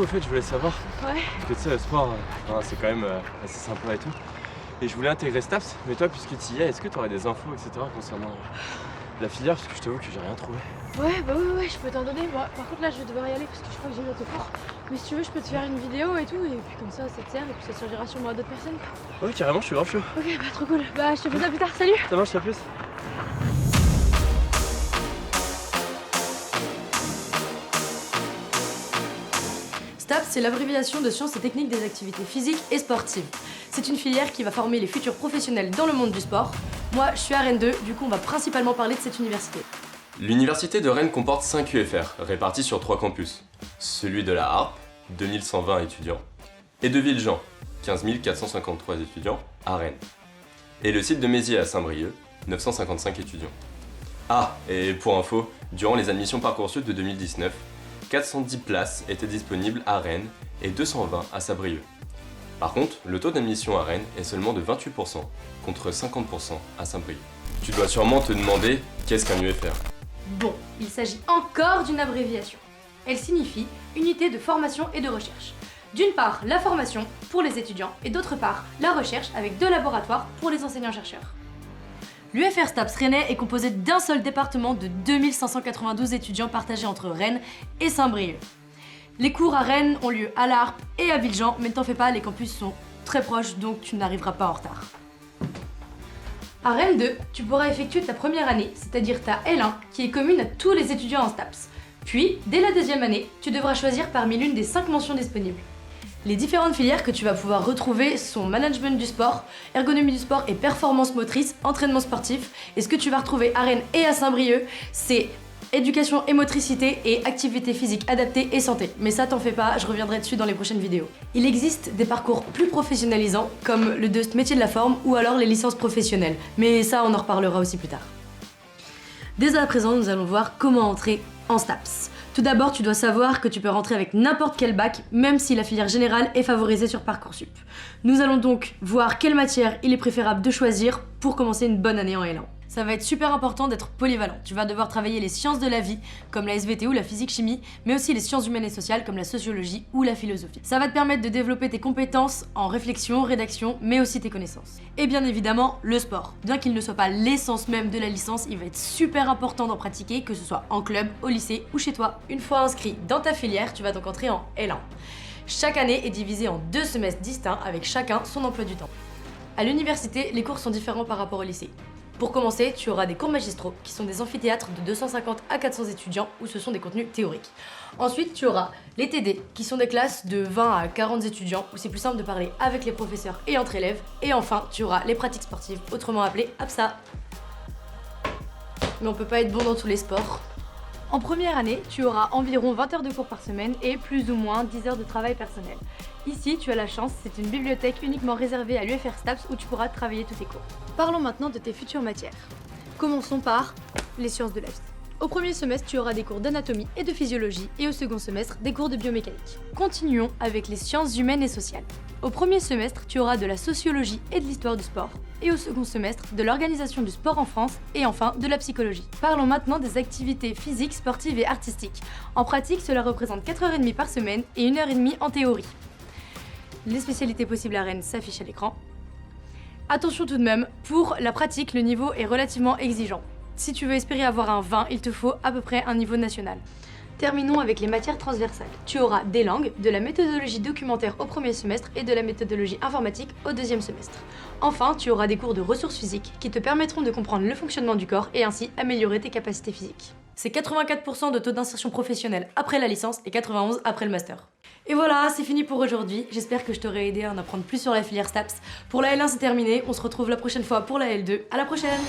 au fait, je voulais savoir. Ouais. Parce que tu sais, le sport, c'est quand même assez sympa et tout. Et je voulais intégrer STAPS, mais toi, puisque tu y es, est-ce que tu aurais des infos, etc. concernant la filière? Parce que je t'avoue que j'ai rien trouvé. Ouais, bah ouais, je peux t'en donner. Moi, par contre, là, je vais devoir y aller parce que je crois que j'ai bientôt cours. Mais si tu veux, je peux te faire une vidéo et tout. Et puis comme ça te sert et puis ça servira sûrement à d'autres personnes. Ouais, carrément, je suis grave chaud. Ok, bah trop cool. Bah, je te fais ça plus tard. Salut! Ça marche, à plus. STAPS, c'est l'abréviation de sciences et techniques des activités physiques et sportives. C'est une filière qui va former les futurs professionnels dans le monde du sport. Moi, je suis à Rennes 2, du coup on va principalement parler de cette université. L'université de Rennes comporte 5 UFR, répartis sur 3 campus. Celui de la Harpe, 2120 étudiants, et de Villejean, 15 453 étudiants, à Rennes. Et le site de Mézières à Saint-Brieuc, 955 étudiants. Ah, et pour info, durant les admissions Parcoursup de 2019, 410 places étaient disponibles à Rennes et 220 à Saint-Brieuc. Par contre, le taux d'admission à Rennes est seulement de 28%, contre 50% à Saint-Brieuc. Tu dois sûrement te demander qu'est-ce qu'un UFR. Bon, il s'agit encore d'une abréviation. Elle signifie Unité de formation et de recherche. D'une part, la formation pour les étudiants et d'autre part, la recherche avec 2 laboratoires pour les enseignants-chercheurs. L'UFR STAPS Rennais est composé d'un seul département de 2592 étudiants partagés entre Rennes et Saint-Brieuc. Les cours à Rennes ont lieu à la Harpe et à Villejean, mais ne t'en fais pas, les campus sont très proches, donc tu n'arriveras pas en retard. À Rennes 2, tu pourras effectuer ta première année, c'est-à-dire ta L1, qui est commune à tous les étudiants en STAPS. Puis, dès la deuxième année, tu devras choisir parmi l'une des 5 mentions disponibles. Les différentes filières que tu vas pouvoir retrouver sont management du sport, ergonomie du sport et performance motrice, entraînement sportif. Et ce que tu vas retrouver à Rennes et à Saint-Brieuc, c'est éducation et motricité et activité physique adaptée et santé. Mais ça t'en fais pas, je reviendrai dessus dans les prochaines vidéos. Il existe des parcours plus professionnalisants comme le DEUST métier de la forme ou alors les licences professionnelles. Mais ça on en reparlera aussi plus tard. Dès à présent, nous allons voir comment entrer en STAPS. Tout d'abord, tu dois savoir que tu peux rentrer avec n'importe quel bac, même si la filière générale est favorisée sur Parcoursup. Nous allons donc voir quelle matière il est préférable de choisir pour commencer une bonne année en L1. Ça va être super important d'être polyvalent. Tu vas devoir travailler les sciences de la vie, comme la SVT ou la physique-chimie, mais aussi les sciences humaines et sociales, comme la sociologie ou la philosophie. Ça va te permettre de développer tes compétences en réflexion, rédaction, mais aussi tes connaissances. Et bien évidemment, le sport. Bien qu'il ne soit pas l'essence même de la licence, il va être super important d'en pratiquer, que ce soit en club, au lycée ou chez toi. Une fois inscrit dans ta filière, tu vas donc entrer en L1. Chaque année est divisée en 2 semestres distincts, avec chacun son emploi du temps. À l'université, les cours sont différents par rapport au lycée. Pour commencer, tu auras des cours magistraux, qui sont des amphithéâtres de 250 à 400 étudiants, où ce sont des contenus théoriques. Ensuite, tu auras les TD, qui sont des classes de 20 à 40 étudiants, où c'est plus simple de parler avec les professeurs et entre élèves. Et enfin, tu auras les pratiques sportives, autrement appelées APSA. Mais on peut pas être bon dans tous les sports. En première année, tu auras environ 20 heures de cours par semaine et plus ou moins 10 heures de travail personnel. Ici, tu as la chance, c'est une bibliothèque uniquement réservée à l'UFR STAPS où tu pourras travailler tous tes cours. Parlons maintenant de tes futures matières. Commençons par les sciences de la vie. Au premier semestre, tu auras des cours d'anatomie et de physiologie et au second semestre, des cours de biomécanique. Continuons avec les sciences humaines et sociales. Au premier semestre, tu auras de la sociologie et de l'histoire du sport. Et au second semestre, de l'organisation du sport en France et enfin de la psychologie. Parlons maintenant des activités physiques, sportives et artistiques. En pratique, cela représente 4h30 par semaine et 1h30 en théorie. Les spécialités possibles à Rennes s'affichent à l'écran. Attention tout de même, pour la pratique, le niveau est relativement exigeant. Si tu veux espérer avoir un 20, il te faut à peu près un niveau national. Terminons avec les matières transversales. Tu auras des langues, de la méthodologie documentaire au premier semestre et de la méthodologie informatique au deuxième semestre. Enfin, tu auras des cours de ressources physiques qui te permettront de comprendre le fonctionnement du corps et ainsi améliorer tes capacités physiques. C'est 84% de taux d'insertion professionnelle après la licence et 91% après le master. Et voilà, c'est fini pour aujourd'hui. J'espère que je t'aurai aidé à en apprendre plus sur la filière STAPS. Pour la L1, c'est terminé. On se retrouve la prochaine fois pour la L2. À la prochaine!